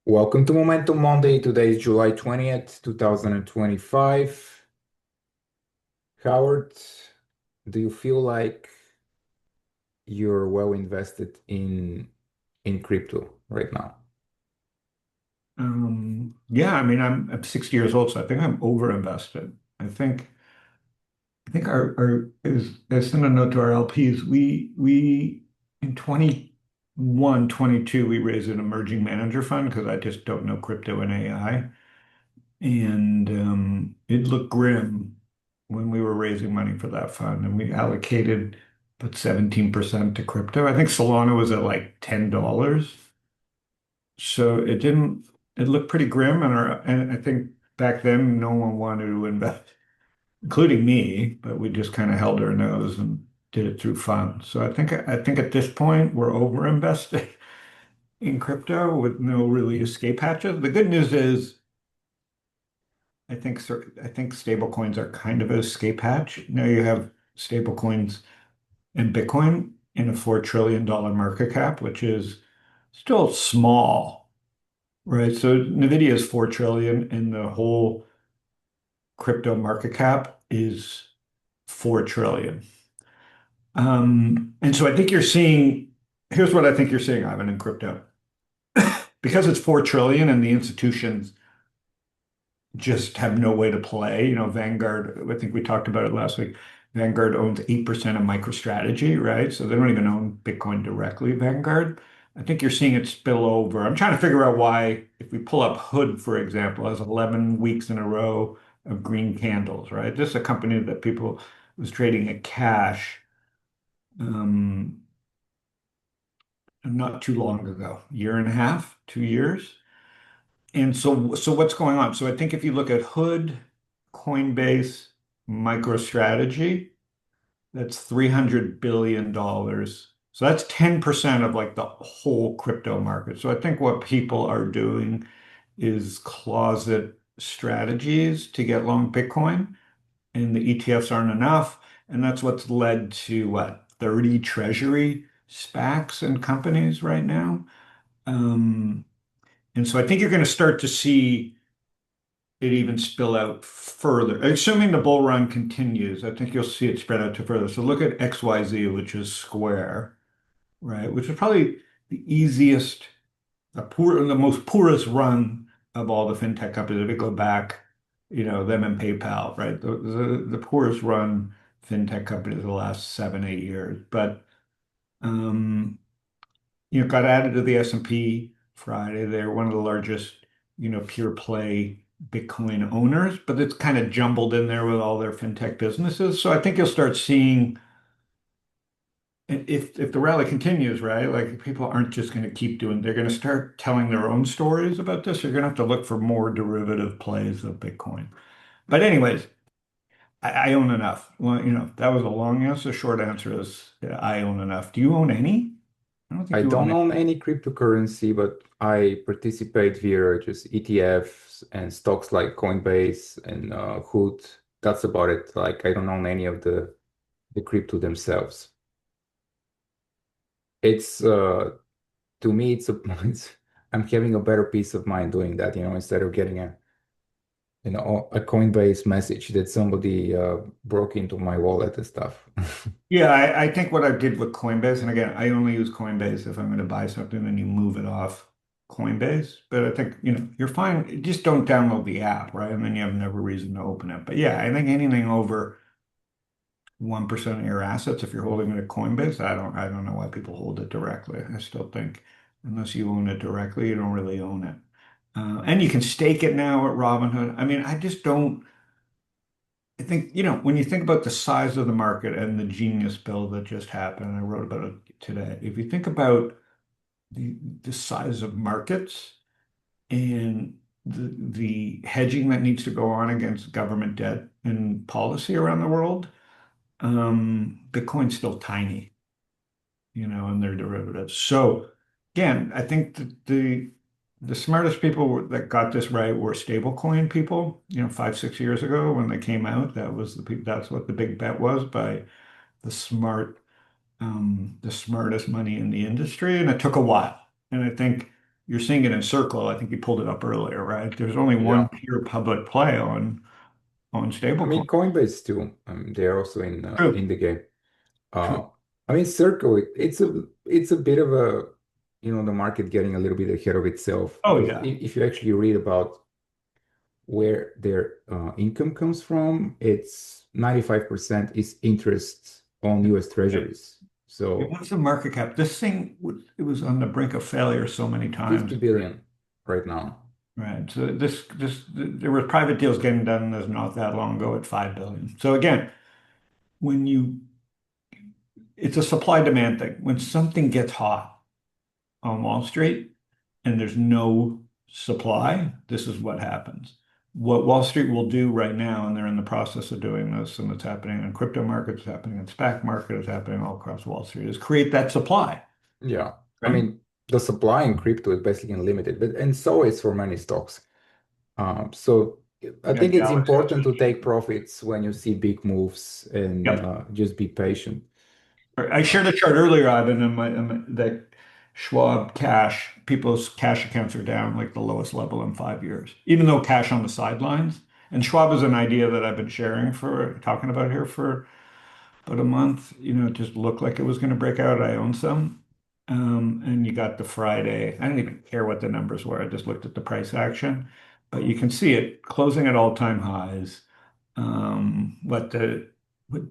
Welcome to Momentum Monday. Today is July 20th, 2025. Howard, do you feel like you're well invested in crypto right now? Yeah, I mean, I'm 60 years old, so I think I'm over invested. I think our is I sent a note to our LPs. We in 21, 22, we raised an emerging manager fund because I just don't know crypto and AI. And it looked grim when we were raising money for that fund, and we allocated about 17% to crypto. I think Solana was at like $10. So it looked pretty grim, and I think back then no one wanted to invest, including me, but we just kind of held our nose and did it through fun. So I think at this point we're over invested in crypto with no really escape hatches. The good news is I think stable coins are kind of an escape hatch. Now you have stable coins and Bitcoin in a $4 trillion market cap, which is still small. Right. So Nvidia is 4 trillion and the whole crypto market cap is 4 trillion. And so I think you're seeing, here's what I think you're seeing, Ivan, in crypto. Because it's 4 trillion and the institutions just have no way to play. Vanguard, I think we talked about it last week. Vanguard owns 8% of MicroStrategy, right? So they don't even own Bitcoin directly, Vanguard. I think you're seeing it spill over. I'm trying to figure out why, if we pull up Hood, for example, has 11 weeks in a row of green candles, right? This is a company that people was trading at cash um, not too long ago, year and a half, 2 years. And so what's going on? So I think if you look at Hood, Coinbase, MicroStrategy, that's $300 billion. So that's 10% of like the whole crypto market. So I think what people are doing is closet strategies to get long Bitcoin, and the ETFs aren't enough. And that's what's led to what, 30 treasury SPACs and companies right now. Um, and so I think you're going to start to see it even spill out further. Assuming the bull run continues, I think you'll see it spread out to further. So look at XYZ, which is Square, right? Which is probably the easiest, the most poorest run of all the fintech companies. If we go back, them and PayPal, right? The poorest run fintech companies of the last 7, 8 years. But um, got added to the S&P Friday. They're one of the largest, pure play Bitcoin owners, but it's kind of jumbled in there with all their fintech businesses. So I think you'll start seeing if the rally continues, right? Like people aren't just going to keep doing, they're going to start telling their own stories about this. You're going to have to look for more derivative plays of Bitcoin. But anyways, I own enough. Well, that was a long answer. Short answer is yeah, I own enough. Do you own any? I don't think I you own don't any. own any cryptocurrency, but I participate via just ETFs and stocks like Coinbase and Hood. That's about it. Like I don't own any of the crypto themselves. It's to me it's I'm having a better peace of mind doing that, instead of getting a Coinbase message that somebody broke into my wallet and stuff. Yeah, I think what I did with Coinbase, and again, I only use Coinbase if I'm going to buy something, then you move it off Coinbase. But I think, you're fine. Just don't download the app, right? And then you have no reason to open it. But yeah, I think anything over 1% of your assets, if you're holding it at Coinbase, I don't know why people hold it directly. I still think unless you own it directly, you don't really own it. And you can stake it now at Robinhood. I mean, I just don't. I think, when you think about the size of the market and the genius bill that just happened, I wrote about it today. If you think about the size of markets and the hedging that needs to go on against government debt and policy around the world, Bitcoin's still tiny, and their derivatives. So again, I think that the smartest people that got this right were stablecoin people, 5, 6 years ago when they came out. That's what the big bet was by the smart, the smartest money in the industry, and it took a while. And I think you're seeing it in Circle. I think you pulled it up earlier, right? There's only one Yeah. pure public play on I stablecoin. mean, Coinbase too. They're also in True, the game. true. Uh, I mean, Circle, it's a bit of a, the market getting a little bit ahead of itself Oh because yeah. if you actually read about where their income comes from, it's 95% is interest on US Treasuries. So What's the market cap? This thing it was on the brink of failure so many 50 times. billion right now. Right. So there were private deals getting done not that long ago at 5 billion. So again, when you it's a supply demand thing. When something gets hot on Wall Street and there's no supply, this is what happens. What Wall Street will do right now, and they're in the process of doing this, and it's happening in crypto markets, it's happening in SPAC market, it's happening all across Wall Street, is create that supply, Yeah. I right? mean, the supply in crypto is basically unlimited, but and so is for many stocks. So I Yeah, think it's Galaxy. important to take profits when you see big moves and Yep. just be patient. I Uh, shared a chart earlier, Ivan, that Schwab cash, people's cash accounts are down like the lowest level in 5 years, even though cash on the sidelines. And Schwab is an idea that I've been talking about here for about a month. It just looked like it was going to break out. I own some. And you got the Friday. I didn't even care what the numbers were. I just looked at the price action. But you can see it closing at all-time highs. What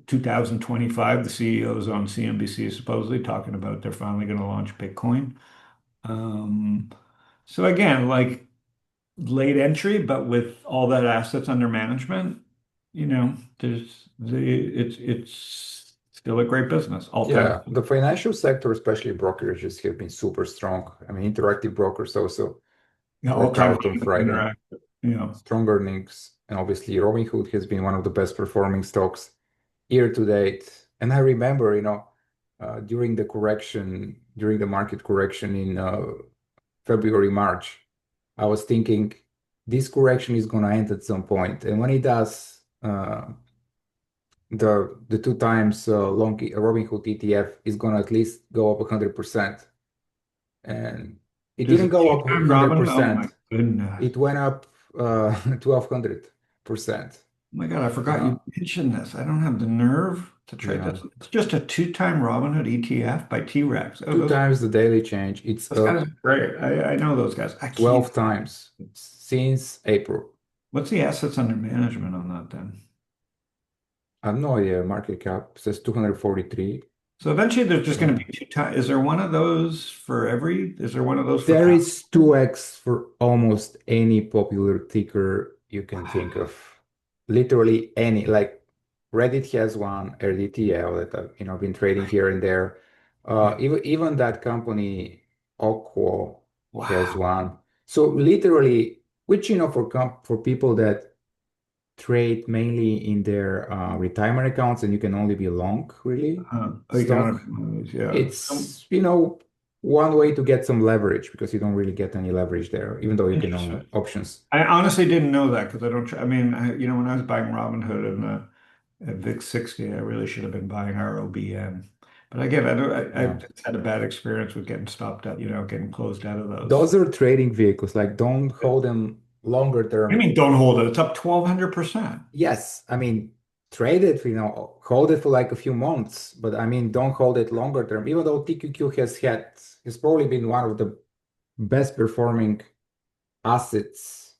2025, the CEOs on CNBC is supposedly talking about they're finally going to launch Bitcoin. Um, so again, like late entry, but with all that assets under management, it's still a great business, all time. yeah, the financial sector, especially brokerages, have been super strong. I mean, Interactive Brokers also Yeah, all broke time out on high Friday. interactive. Yeah. Strong earnings, and obviously Robinhood has been one of the best performing stocks year to date. And I remember, during the market correction in February, March, I was thinking this correction is going to end at some point. And when it does, the two times long Robinhood ETF is going to at least go up 100%. And it There's a didn't go up two-time Robin. Oh my 100%. goodness. It went up 1200%. Oh my God, I forgot Uh, you mentioned this. I don't have the nerve to trade yeah. this. It's just a two-time Robinhood ETF by T-Rex. Oh, Two those times the daily change. It's those guys up are great. I know those guys. I can't. 12 times since April. What's the assets under management on that then? I have no idea. Market cap says 243. So eventually there's just going to Uh, be two times. Is there one of those for there power? is 2x for almost any popular ticker you can think of. Literally any, like Reddit has one, RDTL that I've, been trading here and there. Yeah. Even that company, Aqua, has Wow. one. So literally, which, for people that trade mainly in their retirement accounts and you can only be long, really, Oh, you can own stock. it from those, yeah. It's, one way to get some leverage because you don't really get any leverage there, even though you can own Interesting. options. I honestly didn't know that because I don't. I mean, when I was buying Robinhood and at VIX 60, I really should have been buying ROBN. But again, I don't. Yeah. I've just had a bad experience with getting stopped out. Getting closed out of those. Those are trading vehicles. Like, don't hold them longer I term. mean, don't hold it. It's up 1,200%. Yes, I mean, trade it, hold it for like a few months, but I mean, don't hold it longer term. Even though TQQ has probably been one of the best performing assets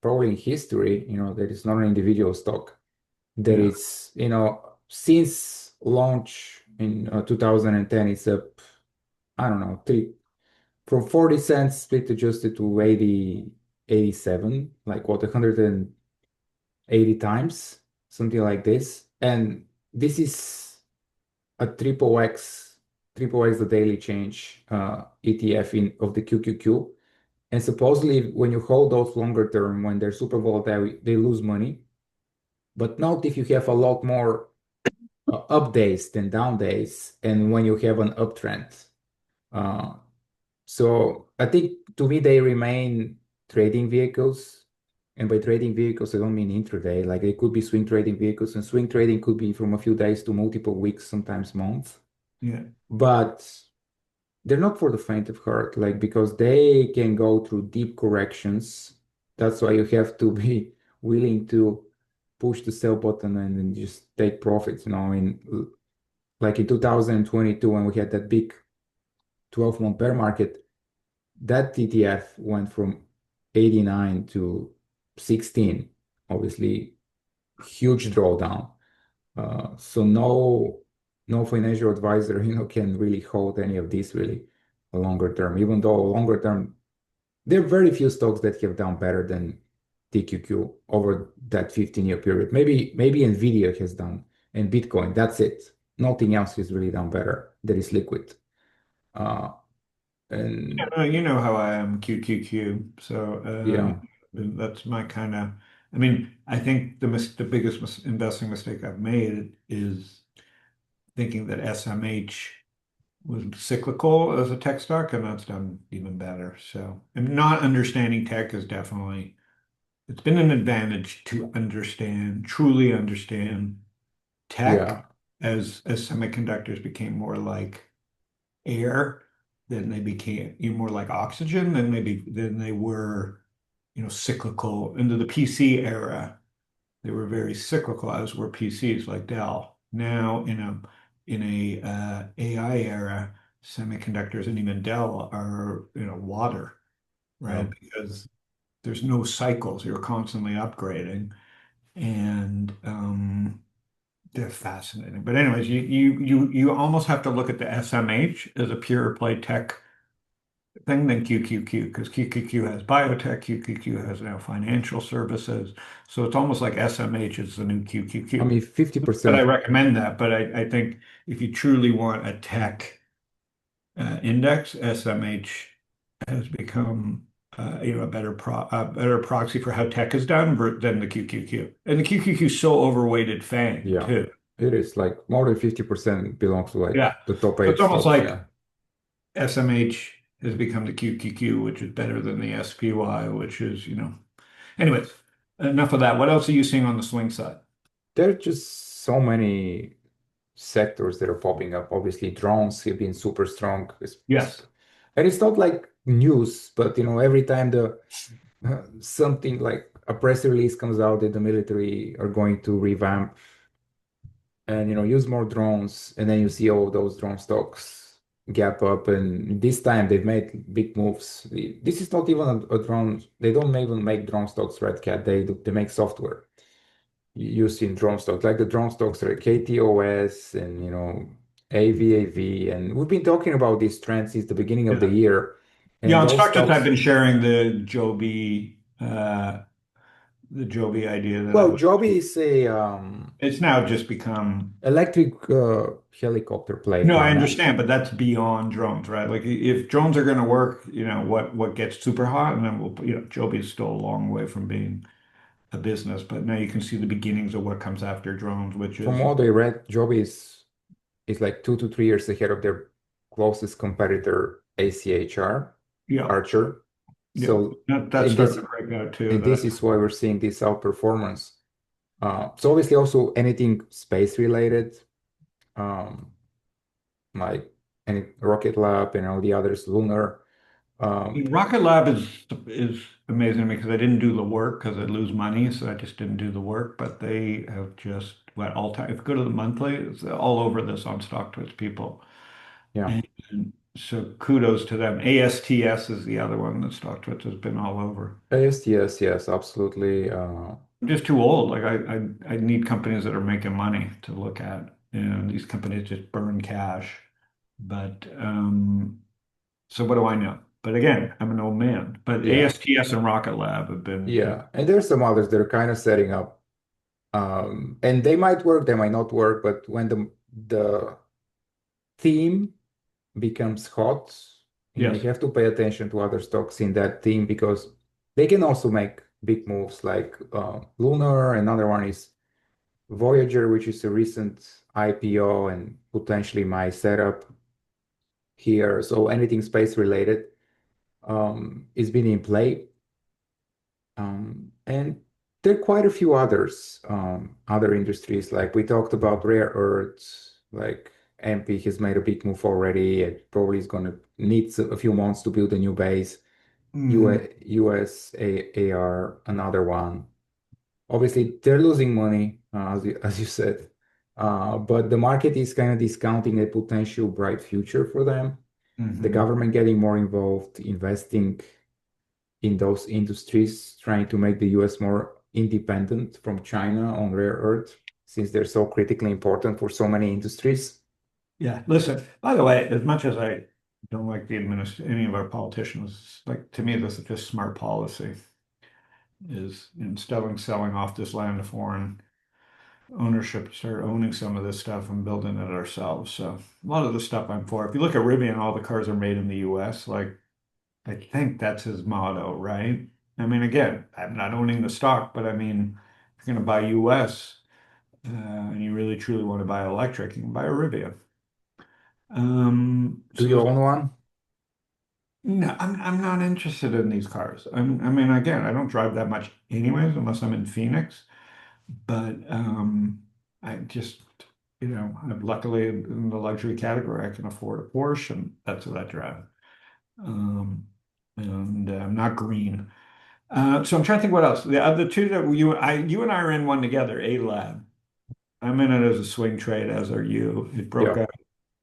probably in history, that is not an individual stock. That Yeah. is, since launch in 2010, it's up, I don't know, from 40 cents split adjusted to 87, like what, 180 times, something like this. And this is a triple X the daily change ETF of the QQQ. And supposedly, when you hold those longer term, when they're super volatile, they lose money. But note if you have a lot more up days than down days, and when you have an uptrend. Uh, so I think to me they remain trading vehicles, and by trading vehicles I don't mean intraday. Like they could be swing trading vehicles, and swing trading could be from a few days to multiple weeks, sometimes months. Yeah. But they're not for the faint of heart, like because they can go through deep corrections. That's why you have to be willing to push the sell button and then just take profits, in like in 2022 when we had that big 12-month bear market, that TTF went from 89 to 16, obviously huge drawdown. So no financial advisor, can really hold any of these really a longer term, even though longer term, there are very few stocks that have done better than TQQ over that 15-year period. Maybe Nvidia has done and Bitcoin. That's it. Nothing else has really done better that is liquid. Uh, and You know how I am, QQQ. So yeah, that's my kind of. I mean, I think the biggest investing mistake I've made is thinking that SMH was cyclical as a tech stock, and that's done even better. So, and not understanding tech is definitely it's been an advantage to understand, truly understand tech yeah, as semiconductors became more like air, then they became more like oxygen, then they were, cyclical into the PC era. They were very cyclical, as were PCs like Dell. Now in a AI era, semiconductors and even Dell are water, yeah. right? Because there's no cycles. You're constantly upgrading, and they're fascinating. But anyways, you almost have to look at the SMH as a pure play tech thing than QQQ because QQQ has biotech, QQQ has now financial services. So it's almost like SMH is the new I QQQ. mean, But I 50%, recommend that. But I think if you truly want a tech index, SMH has become a better proxy for how tech is done than the QQQ. And the QQQ is so overweighted FANG yeah. too. It is like more than 50% belongs to like Yeah. the top So eight it's almost stocks. like Yeah. SMH has become the QQQ, which is better than the SPY, which is, anyways, enough of that. What else are you seeing on the swing side? There are just so many sectors that are popping up. Obviously, drones have been super strong. Yes. And it's not like news, but every time the something like a press release comes out that the military are going to revamp and use more drones, and then you see all those drone stocks gap up, and this time they've made big moves. This is not even a drone. They don't even make drone stocks, Red Cat. They make software used in drone stocks, like the drone stocks are KTOS and AVAV, and we've been talking about these trends since the beginning of the Yeah. year, Yeah, and on those StockTwits, I've stocks. been sharing the Joby idea that I Well, was. Joby is a It's now just become. electric helicopter No, I platform. understand, but that's beyond drones, right? Like if drones are going to work, what gets super hot, and then Joby is still a long way from being a business, but now you can see the beginnings of what comes after drones, which From is what I read, Joby is like 2 to 3 years ahead of their closest competitor, ACHR, yeah, Archer. yeah, So that's in starting this to break out too. and this is why we're seeing this outperformance. So obviously also anything space related, um, like any Rocket Lab and all the others, Lunar. Um, Rocket Lab is amazing to me because I didn't do the work because I lose money, so I just didn't do the work. But they have just what all time. If you go to the monthly, it's all over this on StockTwits people, yeah, and so kudos to them. ASTS is the other one that StockTwits has been all over. yes, yes, absolutely. I'm just too old. Like I need companies that are making money to look at. These companies just burn cash. But so what do I know? But again, I'm an old man. But Yeah, ASTS and Rocket Lab have been. yeah. And there's some others that are kind of setting up. And they might work, they might not work, but when the theme becomes hot, you Yes. have to pay attention to other stocks in that theme because they can also make big moves like Lunar. Another one is Voyager, which is a recent IPO and potentially my setup here. So anything space related is been in play. And there are quite a few others, other industries, like we talked about rare earths, like MP has made a big move already. It probably is going to need a few months to build a new base. Mhm. Another one. Obviously, they're losing money, as you said, but the market is kind of discounting a potential bright future for them. The Mhm. government getting more involved, investing in those industries, trying to make the US more independent from China on rare earth, since they're so critically important for so many industries. Yeah. Listen, by the way, as much as I don't like any of our politicians, like to me, this is just smart policy is instead of selling off this land to foreign ownership, start owning some of this stuff and building it ourselves. So a lot of the stuff I'm for. If you look at Rivian, all the cars are made in the US. Like I think that's his motto, right? I mean, again, I'm not owning the stock, but I mean, if you're going to buy US and you really truly want to buy electric, you can buy a Rivian. Do So you there's own one? no, I'm not interested in these cars. I mean, again, I don't drive that much anyways, unless I'm in Phoenix. But I just, I'm luckily in the luxury category, I can afford a Porsche, and that's what I drive. Um, and I'm not green. So I'm trying to think what else. The other two that you and I are in one together, A Lab. I'm in it as a swing trade, as are you. It broke Yeah. out.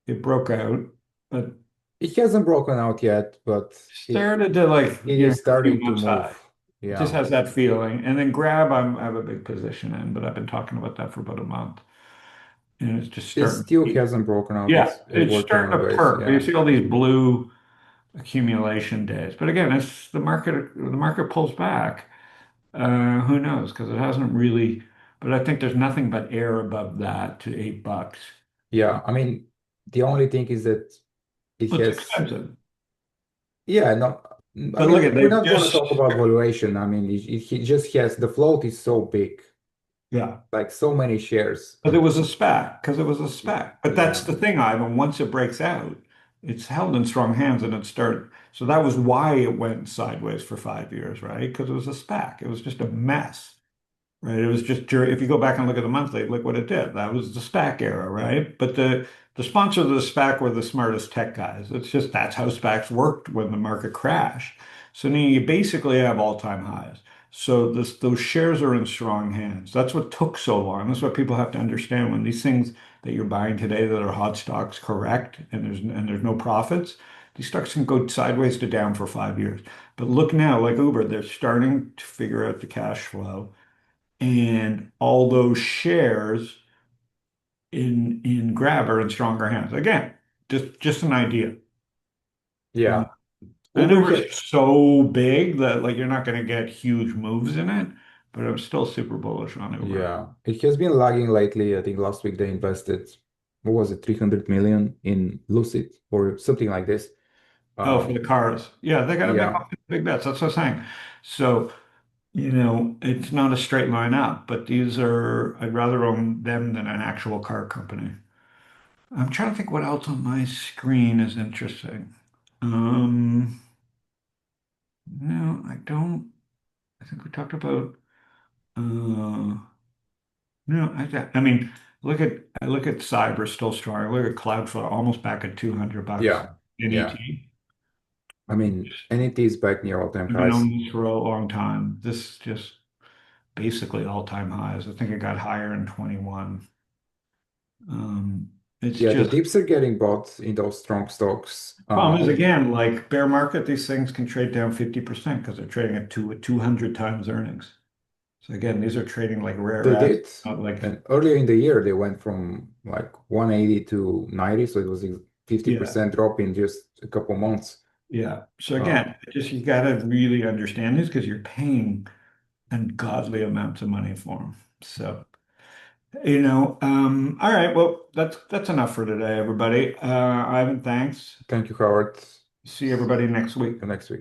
It broke out, but It hasn't broken out yet, but started to like, it is a few starting to months move. high. It just Yeah. has that feeling. And then I have a big position in, but I've been talking about that for about a month. And it's just It starting. still hasn't broken out. Yeah, It's it's working starting on a to base. perk. You Yeah. see all these blue accumulation days. But again, it's the market pulls back. Who knows? Because it hasn't really, but I think there's nothing but air above that to $8. Yeah. I mean, the only thing is that it Well, it's has, expensive. yeah, no, I But look mean, at we're they've not going to just talk about valuation. I mean, it just has, the float is so big, yeah. like so many shares. But it was a SPAC because it was a SPAC. But that's Yeah. the thing, Ivan. Once it breaks out, it's held in strong hands and it start. So that was why it went sideways for 5 years, right? Because it was a SPAC. It was just a mess. Right. It was just if you go back and look at the monthly, look what it did. That was the SPAC era, right? But the sponsors of the SPAC were the smartest tech guys. It's just that's how SPACs worked when the market crashed. So now you basically have all-time highs. So those shares are in strong hands. That's what took so long. That's what people have to understand when these things that you're buying today that are hot stocks correct and there's no profits, these stocks can go sideways to down for 5 years. But look now, like Uber, they're starting to figure out the cash flow and all those shares in Grab are in stronger hands. Again, just an idea. Uh, Yeah. and Uber Uber's had, so big that like you're not going to get huge moves in it, but I'm still super bullish on Uber. yeah, it has been lagging lately. I think last week they invested, what was it, 300 million in Lucid or something like this. Oh, for Um, the cars. Yeah, they got to make yeah, all kinds of big bets. That's what I'm saying. So, it's not a straight line up, but I'd rather own them than an actual car company. I'm trying to think what else on my screen is interesting. Um, no, I don't. I think we talked about. No, I mean, I look at cyber still strong. I look at Cloudflare almost back at $200 yeah, yeah. NET. I mean, NET is back near all-time I've been highs. owning this for a long time. This is just basically all-time highs. I think it got higher in 21. It's Yeah, the just dips are getting bought in those strong stocks. problem is again, like bear market, these things can trade down 50% because they're trading at 200 times earnings. So again, these are trading like rare They assets, did. not like And earlier in the year, they went from like 180 to 90. So it was a yeah, 50% drop in just a couple months. yeah. So Uh, again, just you got to really understand this because you're paying ungodly amounts of money for them. So, all right, well, that's enough for today, everybody. Ivan, thanks. Thank you, Howard. See everybody next week. Next week.